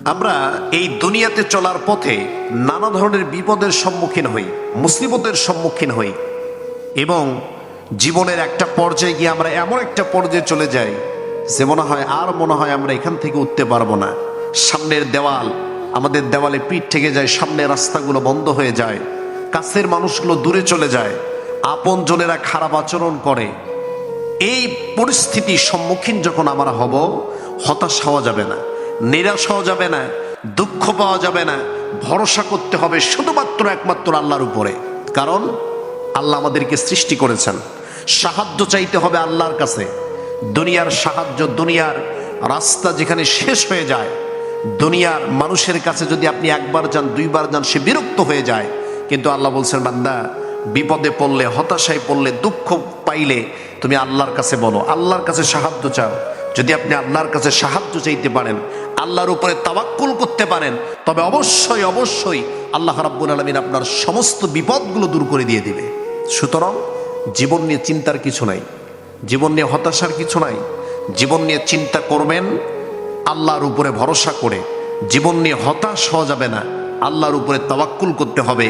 আমরা এই দুনিয়াতে চলার পথে নানা ধরনের বিপদের সম্মুখীন হই, মুসিবতের সম্মুখীন হই এবং জীবনের একটা পর্যায়ে গিয়ে আমরা এমন একটা পর্যায়ে চলে যাই যে মনে হয় আমরা এখান থেকে উঠতে পারবো না। সামনের দেওয়াল, আমাদের দেওয়ালে পিঠ থেকে যায়, সামনের রাস্তাগুলো বন্ধ হয়ে যায়, কাছের মানুষগুলো দূরে চলে যায়, আপনজনেরা খারাপ আচরণ করে। এই পরিস্থিতির সম্মুখীন যখন আমরা হব, হতাশ হওয়া যাবে না, নিরাশ হওয়া যাবে না, দুঃখ পাওয়া যাবে না। ভরসা করতে হবে শুধুমাত্র একমাত্র আল্লাহর উপরে। কারণ আল্লাহ আমাদেরকে সৃষ্টি করেছেন, সাহায্য চাইতে হবে আল্লাহর কাছে। দুনিয়ার সাহায্য, দুনিয়ার রাস্তা যেখানে শেষ হয়ে যায়, দুনিয়ার মানুষের কাছে যদি আপনি একবার যান, দুইবার যান, সে বিরক্ত হয়ে যায়। কিন্তু আল্লাহ বলছেন, বান্দা বিপদে পড়লে, হতাশায় পড়লে, দুঃখ পাইলে তুমি আল্লাহর কাছে বলো, আল্লাহর কাছে সাহায্য চাও। যদি আপনি আল্লাহর কাছে সাহায্য চাইতে পারেন, আল্লাহর উপরে তাওয়াক্কুল করতে পারেন, তবে অবশ্যই অবশ্যই আল্লাহ রাব্বুল আলামিন আপনার সমস্ত বিপদগুলো দূর করে দিয়ে দিবে। সুতরাং জীবন নিয়ে চিন্তার কিছু নাই, জীবন নিয়ে হতাশার কিছু নাই। জীবন নিয়ে চিন্তা করবেন আল্লাহর উপরে ভরসা করে। জীবন নিয়ে হতাশ হওয়া যাবে না, আল্লাহর উপরে তাওয়াক্কুল করতে হবে।